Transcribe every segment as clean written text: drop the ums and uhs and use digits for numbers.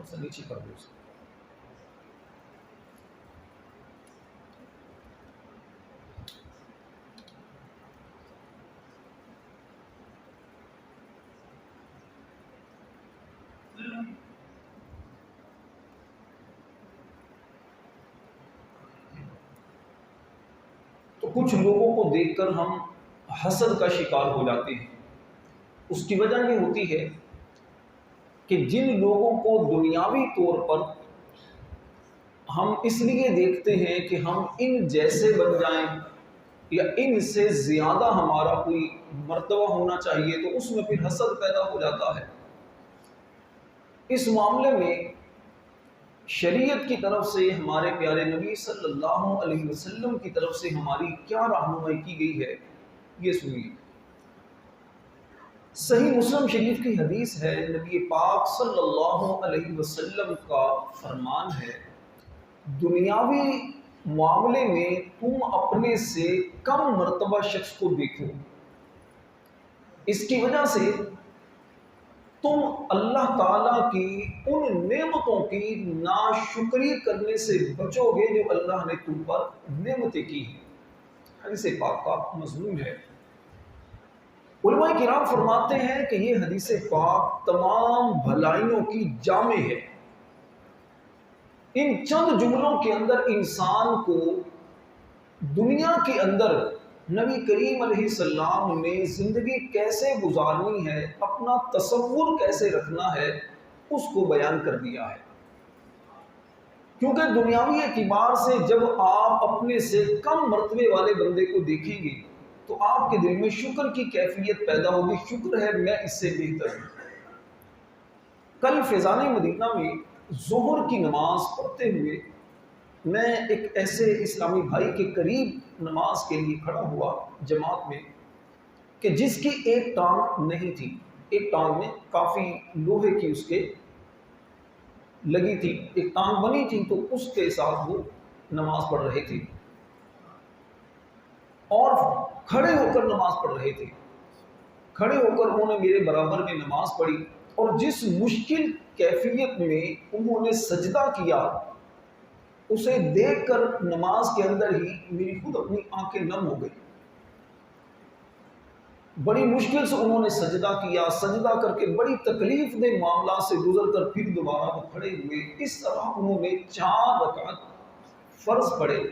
تھوڑا سا نیچے کر دو اسے. تو کچھ لوگوں کو دیکھ کر ہم حسد کا شکار ہو جاتے ہیں. اس کی وجہ یہ ہوتی ہے کہ جن لوگوں کو دنیاوی طور پر ہم اس لیے دیکھتے ہیں کہ ہم ان جیسے بن جائیں یا ان سے زیادہ ہمارا کوئی مرتبہ ہونا چاہیے، تو اس میں پھر حسد پیدا ہو جاتا ہے. اس معاملے میں شریعت کی طرف سے، ہمارے پیارے نبی صلی اللہ علیہ وسلم کی طرف سے ہماری کیا رہنمائی کی گئی ہے، یہ سنیے. صحیح مسلم شریف کی حدیث ہے، نبی پاک صلی اللہ علیہ وسلم کا فرمان ہے، دنیاوی معاملے میں تم اپنے سے کم مرتبہ شخص کو دیکھو، اس کی وجہ سے تم اللہ تعالیٰ کی ان نعمتوں کی ناشکری کرنے سے بچو گے جو اللہ نے تم پر نعمتیں کی ہیں. حدیث پاک کا مضمون ہے. علماء کرام فرماتے ہیں کہ یہ حدیث پاک تمام بھلائیوں کی جامع ہے. ان چند جملوں کے اندر انسان کو دنیا کے اندر نبی کریم علیہ السلام نے زندگی کیسے گزارنی ہے، اپنا تصور کیسے رکھنا ہے، اس کو بیان کر دیا ہے. کیونکہ دنیاوی اعتبار سے جب آپ اپنے سے کم مرتبے والے بندے کو دیکھیں گے تو آپ کے دل میں شکر کی کیفیت پیدا ہوگی، شکر ہے میں اس سے بہتر ہوں. کل فیضان مدینہ میں ظہر کی نماز پڑھتے ہوئے میں ایک ایسے اسلامی بھائی کے قریب نماز کے لیے کھڑا ہوا جماعت میں کہ جس کی ایک ٹانگ نہیں تھی، ایک ٹانگ میں کافی لوہے کی اس کے لگی تھی، ایک ٹانگ بنی تھی، تو اس کے ساتھ وہ نماز پڑھ رہے تھے اور کھڑے ہو کر نماز پڑھ رہے تھے. کھڑے ہو کر انہوں نے میرے برابر میں نماز پڑھی اور جس مشکل کیفیت میں انہوں نے سجدہ کیا اسے دیکھ کر نماز کے اندر ہی میری خود اپنی آنکھیں نم ہو گئی. بڑی مشکل سے انہوں نے سجدہ کیا، سجدہ کر کے بڑی تکلیف دہ معاملات سے گزر کر پھر دوبارہ وہ کھڑے ہوئے. اس طرح انہوں نے 4 رکعت فرض پڑھے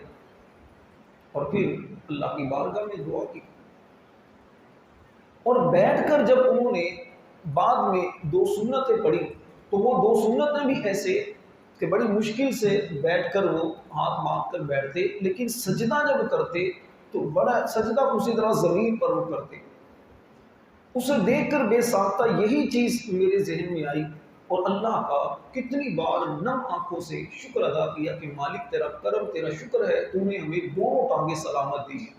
اور پھر اللہ کی بارگاہ میں دعا کی. اور بیٹھ کر جب انہوں نے بعد میں 2 سنتیں پڑھی تو وہ 2 سنتیں بھی ایسے کہ بڑی مشکل سے بیٹھ کر وہ ہاتھ باندھ کر بیٹھتے، لیکن سجدہ جب کرتے تو بڑا سجدہ اسی طرح زمین پر وہ کرتے. اسے دیکھ کر بے ساختہ یہی چیز میرے ذہن میں آئی اور اللہ کا کتنی بار نم آنکھوں سے شکر ادا کیا کہ مالک تیرا کرم، تیرا شکر ہے، تو نے ہمیں دونوں ٹانگیں سلامت دی ہیں.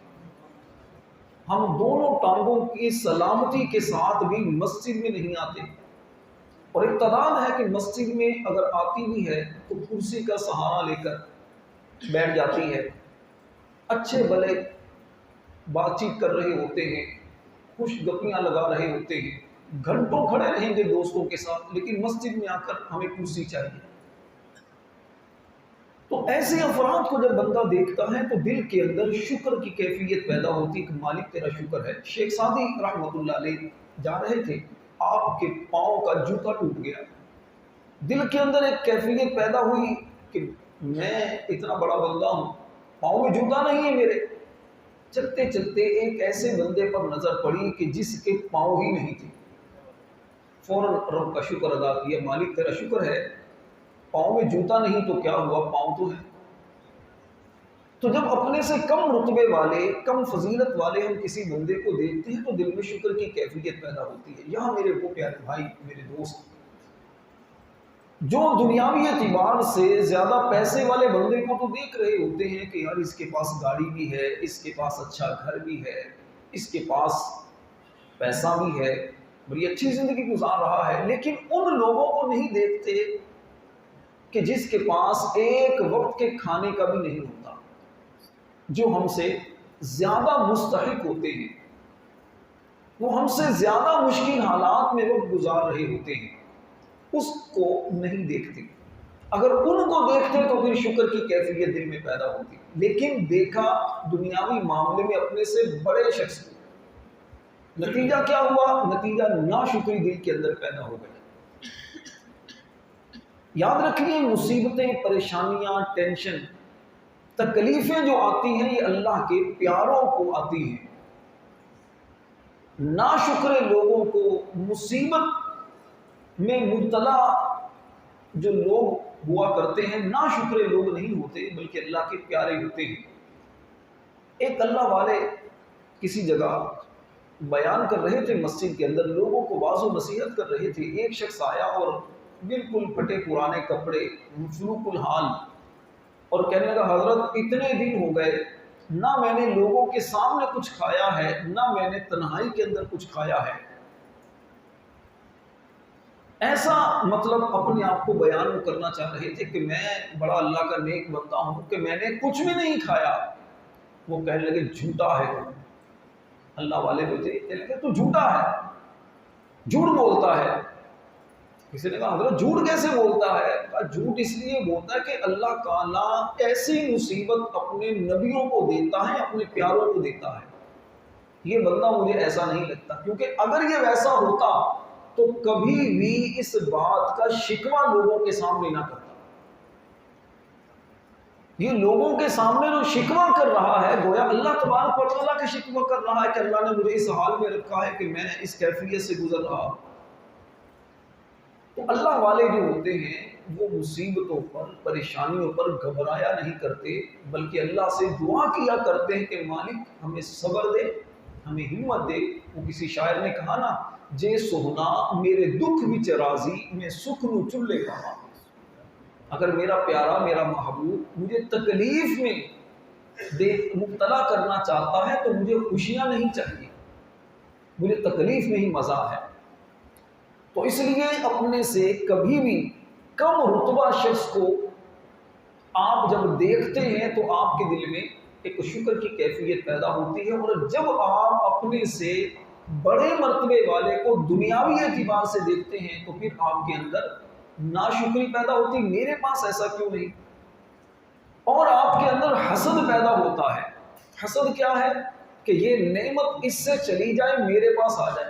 ہم دونوں ٹانگوں کی سلامتی کے ساتھ بھی مسجد میں نہیں آتے، اور ایک تعداد ہے کہ مسجد میں اگر آتی بھی ہے تو کرسی کا سہارا لے کر بیٹھ جاتی ہے. اچھے بھلے بات چیت کر رہے ہوتے ہیں، خوش گپیاں لگا رہے ہوتے ہیں، گھنٹوں کھڑے رہیں گے دوستوں کے ساتھ، لیکن مسجد میں آ کر ہمیں کرسی چاہیے. تو ایسے افراد کو جب بندہ دیکھتا ہے تو دل کے اندر شکر کی کیفیت پیدا ہوتی کہ مالک تیرا شکر ہے. شیخ سعدی رحمۃ اللہ علیہ جا رہے تھے، آپ کے پاؤں کا جوتا ٹوٹ گیا. دل کے اندر ایک کیفیت پیدا ہوئی کہ میں اتنا بڑا بندہ ہوں، پاؤں میں جوتا نہیں ہے میرے. چلتے چلتے ایک ایسے بندے پر نظر پڑی کہ جس کے پاؤں ہی نہیں تھے. فوراً رب کا شکر ادا کیا، مالک تیرا شکر ہے، پاؤں میں جوتا نہیں تو کیا ہوا، پاؤں تو ہے. تو جب اپنے سے کم رتبے والے، کم فضیلت والے ہم کسی بندے کو دیکھتے ہیں تو دل میں شکر کی کیفیت پیدا ہوتی ہے. یہاں میرے وہ پیارے بھائی، میرے دوست جو دنیاوی اعتبار سے زیادہ پیسے والے بندے کو تو دیکھ رہے ہوتے ہیں کہ یار اس کے پاس گاڑی بھی ہے، اس کے پاس اچھا گھر بھی ہے، اس کے پاس پیسہ بھی ہے، بڑی اچھی زندگی گزار رہا ہے، لیکن ان لوگوں کو نہیں دیکھتے کہ جس کے پاس ایک وقت کے کھانے کا بھی نہیں ہوتا، جو ہم سے زیادہ مستحق ہوتے ہیں، وہ ہم سے زیادہ مشکل حالات میں وقت گزار رہے ہوتے ہیں. اس کو نہیں دیکھتے. اگر ان کو دیکھتے تو پھر شکر کی کیفیت دل میں پیدا ہوتی. لیکن دیکھا دنیاوی معاملے میں اپنے سے بڑے شخص کو، نتیجہ کیا ہوا؟ نتیجہ ناشکری دل کے اندر پیدا ہو گئی. یاد رکھیے، مصیبتیں، پریشانیاں، ٹینشن، تکلیفیں جو آتی ہیں یہ اللہ کے پیاروں کو آتی ہیں. ناشکرے لوگوں کو، مصیبت میں مبتلا جو لوگ ہوا کرتے ہیں، ناشکرے لوگ نہیں ہوتے بلکہ اللہ کے پیارے ہوتے ہیں. ایک اللہ والے کسی جگہ بیان کر رہے تھے، مسجد کے اندر لوگوں کو واعظ و نصیحت کر رہے تھے. ایک شخص آیا اور بالکل پھٹے پرانے کپڑے، مفلوق الحال، اور کہنے لگا حضرت اتنے دن ہو گئے نہ میں نے لوگوں کے سامنے کچھ کھایا ہے، نہ میں نے تنہائی کے اندر کچھ کھایا ہے. ایسا مطلب اپنے آپ کو بیان کرنا چاہ رہے تھے کہ میں بڑا اللہ کا نیک بندہ ہوں کہ میں نے کچھ بھی نہیں کھایا. وہ کہنے لگے جھوٹا ہے تو. اللہ والے مجھے کہنے لگے تو جھوٹا ہے، جھوٹ بولتا ہے. کسی نے کہا حضرت جھوٹ کیسے بولتا ہے؟ کہا جھوٹ اس لیے بولتا ہے کہ اللہ تعالیٰ ایسی مصیبت اپنے نبیوں کو دیتا ہے، اپنے پیاروں کو دیتا ہے. یہ بندہ مجھے ایسا نہیں لگتا، کیونکہ اگر یہ ویسا ہوتا تو کبھی بھی اس بات کا شکوہ لوگوں کے سامنے نہ کرتا. یہ لوگوں کے سامنے جو شکوہ کر رہا ہے گویا اللہ تبارک و تعالیٰ کا شکوہ کر رہا ہے کہ اللہ نے مجھے اس حال میں رکھا ہے کہ میں اس کیفیت سے گزر رہا ہوں. تو اللہ والے جو ہوتے ہیں وہ مصیبتوں پر، پریشانیوں پر گھبرایا نہیں کرتے بلکہ اللہ سے دعا کیا کرتے ہیں کہ مالک ہمیں صبر دے، ہمیں ہمت دے. وہ کسی شاعر نے کہا نا، جے سہنا میرے دکھ وچ راضی، میں سکھ نو چلے کہاں. اگر میرا پیارا، میرا محبوب مجھے تکلیف میں مبتلا کرنا چاہتا ہے تو مجھے خوشیاں نہیں چاہیے، مجھے تکلیف میں ہی مزہ ہے. تو اس لیے اپنے سے کبھی بھی کم رتبہ شخص کو آپ جب دیکھتے ہیں تو آپ کے دل میں ایک شکر کی کیفیت پیدا ہوتی ہے. اور جب آپ اپنے سے بڑے مرتبے والے کو دنیاوی اعتبار سے دیکھتے ہیں تو پھر آپ کے اندر ناشکری پیدا ہوتی، میرے پاس ایسا کیوں نہیں. اور آپ کے اندر حسد پیدا ہوتا ہے. حسد کیا ہے؟ کہ یہ نعمت اس سے چلی جائے، میرے پاس آ جائے.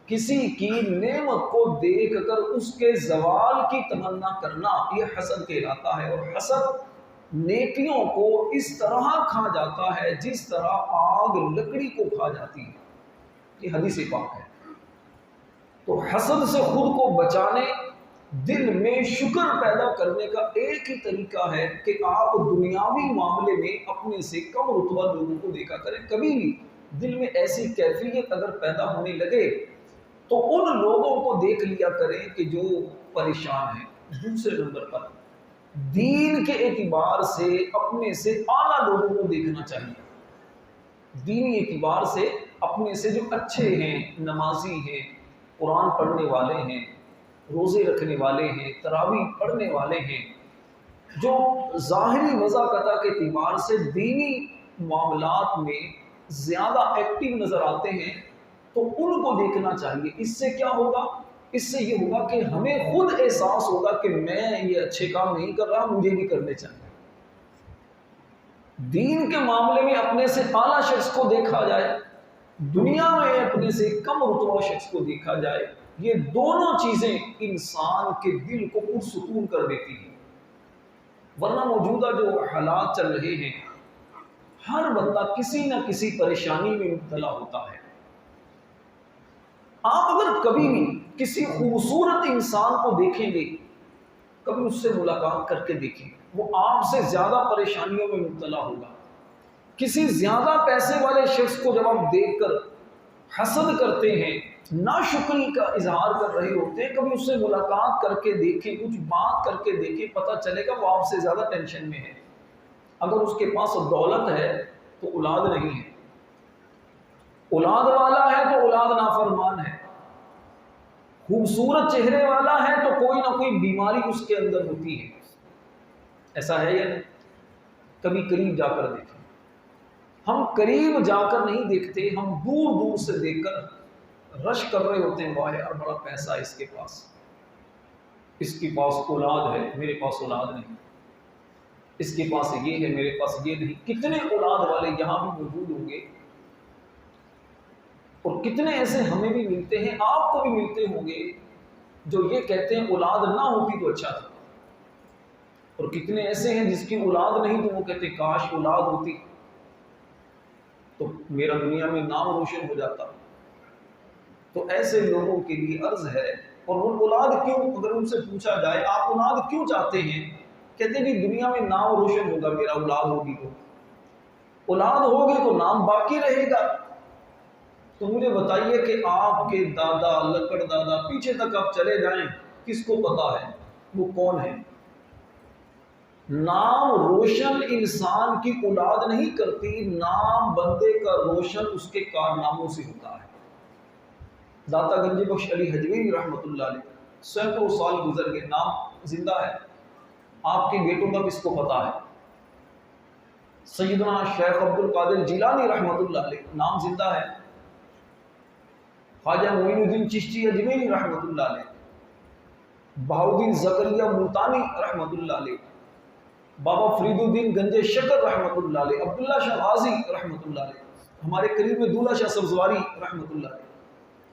کسی کی نعمت کو دیکھ کر اس کے زوال کی تمنا کرنا، یہ حسد کہلاتا ہے. اور حسد نیکیوں کو اس طرح کھا جاتا ہے جس طرح آگ لکڑی کو کھا جاتی ہے. یہ حدیث پاک ہے. تو حسد سے خود کو بچانے، دل میں شکر پیدا کرنے کا ایک ہی طریقہ ہے کہ آپ دنیاوی معاملے میں اپنے سے کم رتبہ لوگوں کو دیکھا کریں. کبھی بھی دل میں ایسی کیفیت اگر پیدا ہونے لگے تو ان لوگوں کو دیکھ لیا کریں کہ جو پریشان ہیں. دوسرے نمبر پر دین کے اعتبار سے اپنے سے اعلیٰ لوگوں کو دیکھنا چاہیے. دینی اعتبار سے اپنے سے جو اچھے ہیں، نمازی ہیں، قرآن پڑھنے والے ہیں، روزے رکھنے والے ہیں، تراویح پڑھنے والے ہیں، جو ظاہری وضاقتہ کے اعتبار سے دینی معاملات میں زیادہ ایکٹیو نظر آتے ہیں، تو ان کو دیکھنا چاہیے. اس سے کیا ہوگا؟ اس سے یہ ہوگا کہ ہمیں خود احساس ہوگا کہ میں یہ اچھے کام نہیں کر رہا، مجھے بھی کرنے چاہیے. دین کے معاملے میں اپنے سے اعلیٰ شخص کو دیکھا جائے، دنیا میں اپنے سے کم رتبہ شخص کو دیکھا جائے. یہ دونوں چیزیں انسان کے دل کو پرسکون کر دیتی ہیں. ورنہ موجودہ جو حالات چل رہے ہیں، ہر بندہ کسی نہ کسی پریشانی میں مبتلا ہوتا ہے. آپ اگر کبھی بھی کسی خوبصورت انسان کو دیکھیں گے، کبھی اس سے ملاقات کر کے دیکھیں، وہ آپ سے زیادہ پریشانیوں میں مبتلا ہوگا. کسی زیادہ پیسے والے شخص کو جب آپ دیکھ کر حسد کرتے ہیں، ناشکری کا اظہار کر رہے ہوتے ہیں، کبھی اس سے ملاقات کر کے دیکھیں، کچھ بات کر کے دیکھیں، پتہ چلے گا وہ آپ سے زیادہ ٹینشن میں ہے. اگر اس کے پاس دولت ہے تو اولاد نہیں ہے، اولاد والا ہے تو اولاد نافرمان ہے، خوبصورت چہرے والا ہے تو کوئی نہ کوئی بیماری اس کے اندر ہوتی ہے. ایسا ہے یا نہیں؟ کبھی قریب جا کر دیکھیں. ہم قریب جا کر نہیں دیکھتے، ہم دور دور سے دیکھ کر رش کر رہے ہوتے ہیں، واہ یار بڑا پیسہ ہے اس کے پاس، اس کے پاس اولاد ہے، میرے پاس اولاد نہیں، اس کے پاس یہ ہے، میرے پاس یہ نہیں۔ کتنے اولاد والے یہاں بھی موجود ہوں گے، اور کتنے ایسے ہمیں بھی ملتے ہیں، آپ کو بھی ملتے ہوں گے، جو یہ کہتے ہیں اولاد نہ ہوتی تو اچھا تھا، اور کتنے ایسے ہیں جس کی اولاد نہیں تو وہ کہتے کاش اولاد ہوتی تو میرا دنیا میں نام روشن ہو جاتا۔ تو ایسے لوگوں کے لیے عرض ہے، اور وہ اولاد کیوں، اگر ان سے پوچھا جائے آپ اولاد کیوں چاہتے ہیں، کہتے ہیں دنیا میں نام روشن ہوگا میرا، اولاد ہوگی تو، اولاد ہوگی تو نام باقی رہے گا۔ تو مجھے بتائیے کہ آپ کے دادا، لکڑ دادا، پیچھے تک آپ چلے جائیں، کس کو پتا ہے وہ کون ہے؟ نام روشن انسان کی اولاد نہیں کرتی، نام بندے کا روشن اس کے کارناموں سے ہوتا ہے۔ داتا گنج بخش علی حجویری رحمۃ اللہ علیہ سینکڑوں سال گزر گئے، نام زندہ ہے، آپ کے بیٹوں کا کس کو پتا ہے؟ سیدنا شیخ عبد القادر جیلانی رحمۃ اللہ علیہ نام زندہ ہے، خواجہ معین الدین چشتی اجمیری رحمۃ اللہ علیہ، بہاؤالدین زکریا ملتانی رحمۃ اللہ علیہ، بابا فرید الدین گنج شکر رحمۃ اللہ علیہ، عبداللہ شاہ غازی رحمۃ اللہ علیہ، ہمارے قریب میں دولہ شاہ سبزواری رحمۃ اللہ علیہ،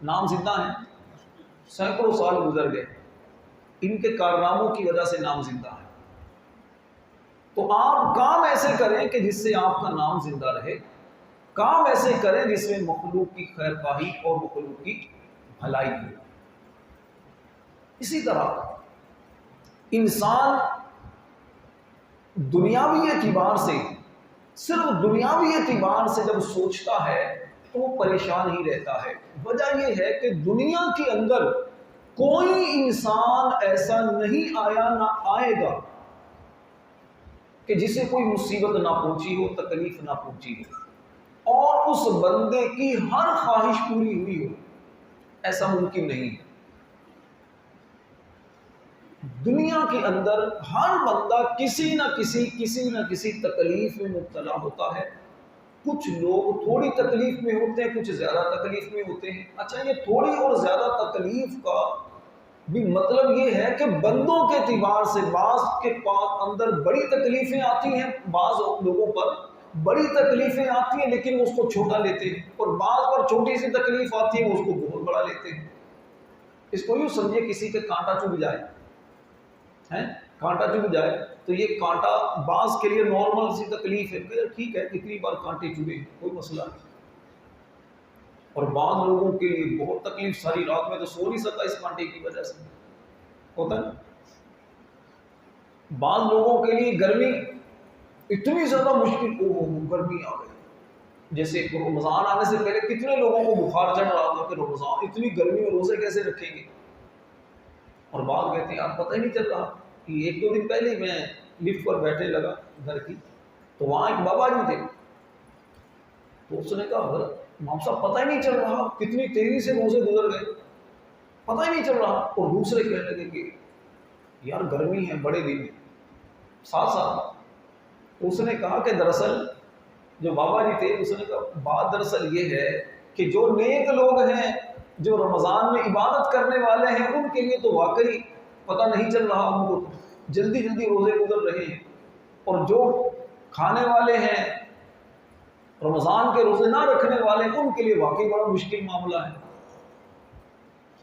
نام زندہ ہیں، سینکڑوں سال گزر گئے، ان کے کارناموں کی وجہ سے نام زندہ ہے۔ تو آپ کام ایسے کریں کہ جس سے آپ کا نام زندہ رہے، کام ایسے کریں جس میں مخلوق کی خیر خواہی اور مخلوق کی بھلائی ہو۔ اسی طرح انسان دنیاوی اعتبار سے، صرف دنیاوی اعتبار سے جب سوچتا ہے تو وہ پریشان ہی رہتا ہے۔ وجہ یہ ہے کہ دنیا کے اندر کوئی انسان ایسا نہیں آیا نہ آئے گا کہ جسے کوئی مصیبت نہ پہنچی ہو، تکلیف نہ پہنچی ہو، اور اس بندے کی ہر خواہش پوری ہوئی ہو، ایسا ممکن نہیں ہے۔ دنیا کے اندر ہر بندہ کسی نہ کسی تکلیف میں مبتلا ہوتا ہے۔ کچھ لوگ تھوڑی تکلیف میں ہوتے ہیں، کچھ زیادہ تکلیف میں ہوتے ہیں۔ اچھا، یہ تھوڑی اور زیادہ تکلیف کا بھی مطلب یہ ہے کہ بندوں کے اعتبار سے بعض کے پاس اندر بڑی تکلیفیں آتی ہیں، بعض لوگوں پر بڑی تکلیفیں آتی ہیں لیکن وہ اس کو چھوٹا لیتے ہیں، اور بعض پر چھوٹی سی تکلیف آتی ہے وہ اس کو بہت بڑا لیتے ہیں۔ اس کو یوں سمجھے کسی کے کانٹا چبھ جائے، کانٹا چبھ جائے تو یہ کانٹا بعض کے لیے نارمل سی تکلیف ہے، کہ ٹھیک ہے کتنی بار کانٹے چبھے کوئی مسئلہ نہیں، اور بعض لوگوں کے لیے بہت تکلیف، ساری رات میں تو سو نہیں سکتا اس کانٹے کی وجہ سے ہوتا ہے۔ بعض لوگوں کے لیے گرمی اتنی زیادہ مشکل، گرمی آ گئی، جیسے رمضان آنے سے پہلے کتنے لوگوں کو بخار چڑھ رہا تھا کہ رمضان اتنی گرمی میں روزے کیسے رکھیں گے، اور بعض کہتے ہیں یار پتہ ہی نہیں چل رہا کہ ایک دو دن پہلے میں لفٹ پر بیٹھنے لگا گھر کی، تو وہاں ایک بابا جی تھے، تو اس نے کہا امام صاحب پتہ ہی نہیں چل رہا کتنی تیزی سے روزے گزر گئے، پتہ ہی نہیں چل رہا، اور دوسرے کہنے لگے کہ یار گرمی ہے بڑے دن ساتھ ساتھ۔ اس نے کہا کہ دراصل جو بابا جی تھے، اس نے کہا بات دراصل یہ ہے کہ جو نیک لوگ ہیں، جو رمضان میں عبادت کرنے والے ہیں، ان کے لیے تو واقعی پتہ نہیں چل رہا، ان کو جلدی جلدی روزے گزر رہے ہیں، اور جو کھانے والے ہیں، رمضان کے روزے نہ رکھنے والے، ان کے لیے واقعی بڑا مشکل معاملہ ہے۔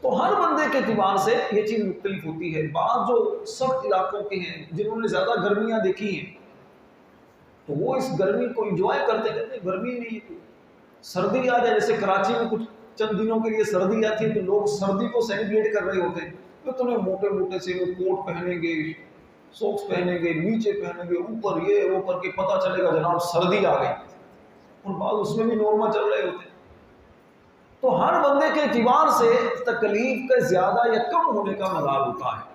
تو ہر بندے کے اعتبار سے یہ چیز مختلف ہوتی ہے۔ بعض جو سخت علاقوں کے ہیں، جنہوں نے زیادہ گرمیاں دیکھی ہیں، تو وہ اس گرمی کو انجوائے کرتے ہیں، گرمی نہیں ہے، سردی آ جائے، جیسے کراچی میں کچھ چند دنوں کے لیے سردی آتی ہے تو لوگ سردی کو سیلیبریٹ کر رہے ہوتے ہیں، تو تمہیں موٹے موٹے سے وہ کوٹ پہنیں گے، سوکس پہنیں گے، نیچے پہنیں گے، اوپر یہ وہ کر کے پتہ چلے گا جناب سردی آ گئی، اور بعض اس میں بھی نورمل چل رہے ہوتے ہیں۔ تو ہر بندے کے اعتبار سے تکلیف کا زیادہ یا کم ہونے کا مدار ہوتا ہے۔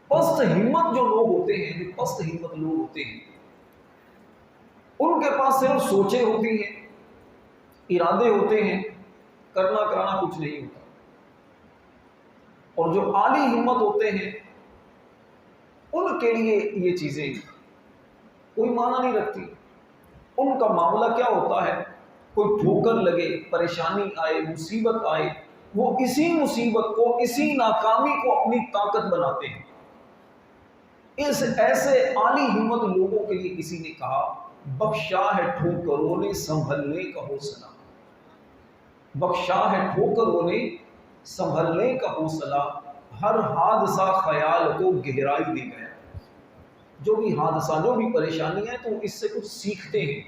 پست ہمت جو لوگ ہوتے ہیں، جو پست ہمت لوگ ہوتے ہیں، ان کے پاس صرف سوچیں ہوتی ہیں، ارادے ہوتے ہیں، کرنا کرانا کچھ نہیں ہوتا، اور جو عالی ہمت ہوتے ہیں ان کے لیے یہ چیزیں کوئی معنی نہیں رکھتی۔ ان کا معاملہ کیا ہوتا ہے، کوئی ٹھوکر لگے، پریشانی آئے، مصیبت آئے، وہ اسی مصیبت کو، اسی ناکامی کو اپنی طاقت بناتے ہیں۔ اس ایسے عالی ہمت لوگوں کے لیے کسی نے کہا، بخشا ہے ٹھوکروں نے سنبھلنے کا حوصلہ، بخشا ہے ٹھوکروں نے سنبھلنے کا حوصلہ، ہر حادثہ خیال کو گہرائی دے گیا۔ جو بھی حادثہ، جو بھی پریشانی ہے، تو اس سے کچھ سیکھتے ہیں،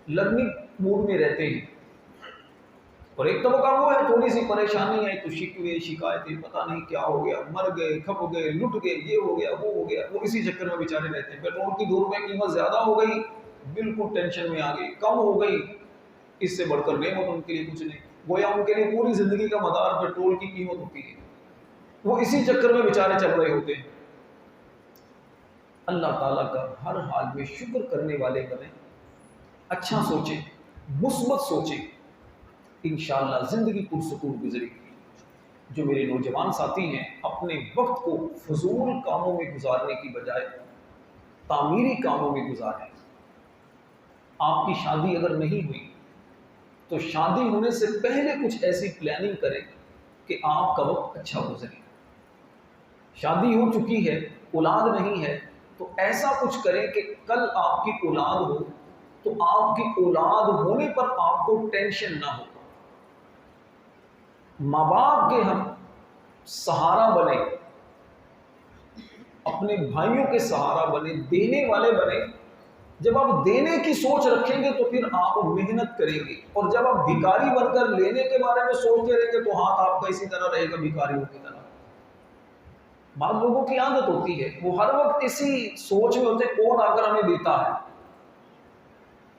لرننگ موڈ میں رہتے ہیں۔ اور ایک طبقہ وہ ہے، تھوڑی سی پریشانی ہے تو شکوے شکایتیں، پتہ نہیں کیا ہو گیا، مر گئے، کھپ گئے، لٹ گئے، یہ ہو گیا، وہ ہو گیا، وہ اسی چکر میں بیچارے رہتے ہیں۔ پیٹرول کی 2 روپے قیمت زیادہ ہو گئی، بالکل ٹینشن میں آ گئی، کم ہو گئی، اس سے بڑھ کر نعمت ان کے لیے کچھ نہیں، گویا ان کے لیے پوری زندگی کا مدار پیٹرول کی قیمت ہوتی ہے، وہ اسی چکر میں بیچارے چل رہے ہوتے ہیں۔ اللہ تعالیٰ کا ہر حال میں شکر کرنے والے بنیں، اچھا سوچیں، مثبت سوچیں، انشاءاللہ زندگی پرسکون گزرے گی۔ جو میرے نوجوان ساتھی ہیں، اپنے وقت کو فضول کاموں میں گزارنے کی بجائے تعمیری کاموں میں گزاریں۔ آپ کی شادی اگر نہیں ہوئی تو شادی ہونے سے پہلے کچھ ایسی پلاننگ کریں کہ آپ کا وقت اچھا گزرے۔ شادی ہو چکی ہے، اولاد نہیں ہے، تو ایسا کچھ کریں کہ کل آپ کی اولاد ہو تو آپ کی اولاد ہونے پر آپ کو ٹینشن نہ ہو۔ ماں باپ کے ہم سہارا بنے، اپنے بھائیوں کے سہارا بنے، دینے والے بنے۔ جب آپ دینے کی سوچ رکھیں گے تو پھر آپ محنت کریں گے، اور جب آپ بھکاری بن کر لینے کے بارے میں سوچتے رہیں گے تو ہاتھ آپ کا اسی طرح رہے گا، بھکاریوں کی طرح۔ بعض لوگوں کی عادت ہوتی ہے، وہ ہر وقت اسی سوچ میں ہوتے ہیں، کون آ کر ہمیں دیتا ہے،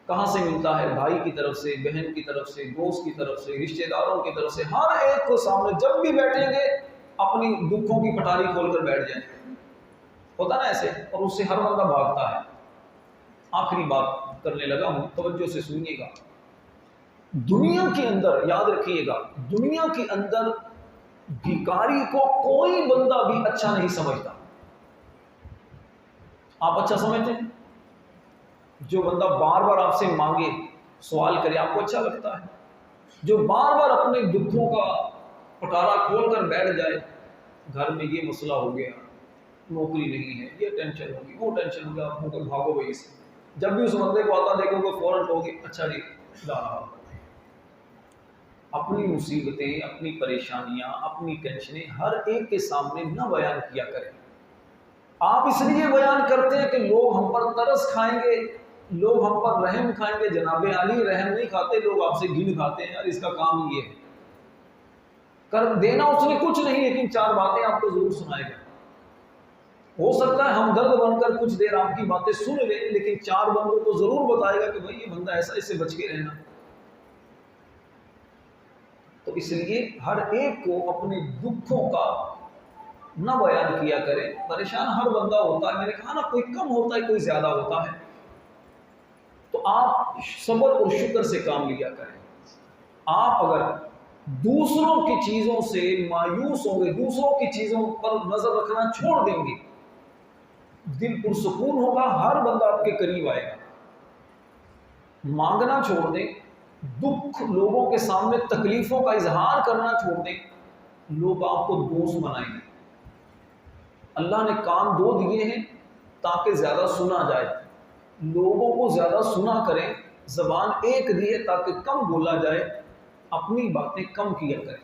کہاں سے ملتا ہے، بھائی کی طرف سے، بہن کی طرف سے، دوست کی طرف سے، رشتہ داروں کی طرف سے۔ ہر ایک کو سامنے جب بھی بیٹھیں گے اپنی دکھوں کی پٹاری کھول کر بیٹھ جائیں، ہوتا نا ایسے، اور اس سے ہر بندہ بھاگتا ہے۔ آخری بات کرنے لگا ہوں، توجہ سے سنیے گا۔ دنیا کے اندر یاد رکھیے گا، دنیا کے اندر بھکاری کو کوئی بندہ بھی اچھا نہیں سمجھتا۔ آپ اچھا سمجھتے ہیں؟ جو بندہ بار بار آپ سے مانگے، سوال کرے، آپ کو اچھا لگتا ہے؟ جو بار بار اپنے دکھوں کا پٹارا کھول کر بیٹھ جائے، گھر میں یہ مسئلہ ہو گیا، نوکری نہیں ہے، یہ ٹینشن ہوگی، وہ ٹینشن ہوگا، آپ کو بھاگو بھائی سے، جب بھی اس بندے کو آتا دیکھو گے فوراً کہو گے اچھا جی لا رہا۔ اپنی مصیبتیں، اپنی پریشانیاں، اپنی ٹینشنیں ہر ایک کے سامنے نہ بیان کیا کریں۔ آپ اس لیے بیان کرتے ہیں کہ لوگ ہم پر ترس کھائیں گے، لوگ ہم پر رحم کھائیں گے۔ جناب علی رحم نہیں کھاتے، لوگ آپ سے گھن کھاتے ہیں، یار اس کا کام ہی یہ ہے۔ کر دینا اس نے کچھ نہیں، لیکن 4 باتیں آپ کو ضرور سنائے گا۔ ہو سکتا ہے ہمدرد بن کر کچھ دیر آپ کی باتیں سن لے، لیکن 4 بندوں کو ضرور بتائے گا کہ بھائی یہ بندہ ایسا، اس سے بچ کے رہنا۔ تو اس لیے ہر ایک کو اپنے دکھوں کا نہ بیان کیا کرے۔ پریشان ہر بندہ ہوتا ہے، میں نے کہا نا، کوئی کم ہوتا ہے، کوئی زیادہ ہوتا ہے۔ تو آپ صبر اور شکر سے کام لیا کریں۔ آپ اگر دوسروں کی چیزوں سے مایوس ہوں گے، دوسروں کی چیزوں پر نظر رکھنا چھوڑ دیں گے، دل پرسکون ہوگا، ہر بندہ آپ کے قریب آئے گا۔ مانگنا چھوڑ دیں، دکھ لوگوں کے سامنے تکلیفوں کا اظہار کرنا چھوڑ دیں، لوگ آپ کو دوست بنائیں گے۔ اللہ نے کان 2 دیے ہیں تاکہ زیادہ سنا جائے، لوگوں کو زیادہ سنا کریں۔ زبان 1 دی ہے تاکہ کم بولا جائے، اپنی باتیں کم کیا کریں۔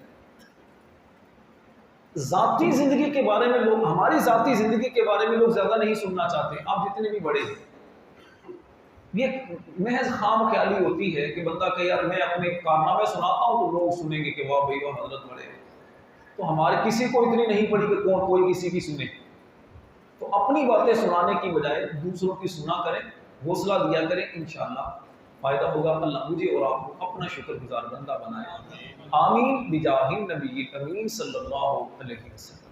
ذاتی زندگی کے بارے میں لوگ، ہماری ذاتی زندگی کے بارے میں لوگ زیادہ نہیں سننا چاہتے، آپ جتنے بھی بڑے ہیں۔ یہ محض خام خیالی ہوتی ہے کہ بندہ کہ یار میں اپنے کارنامے سناتا ہوں تو لوگ سنیں گے کہ واہ بھائی واہ حضرت بڑے ہیں۔ تو ہمارے کسی کو اتنی نہیں پڑی کہ کوئی کسی کی سنے۔ تو اپنی باتیں سنانے کی بجائے دوسروں کی سنا کریں، حوصلہ دیا کریں، انشاءاللہ فائدہ ہوگا۔ اللہ مجھے اور آپ کو اپنا شکر گزار بندہ بنائے، آمین بجاہ النبی الامین صلی اللہ علیہ وسلم۔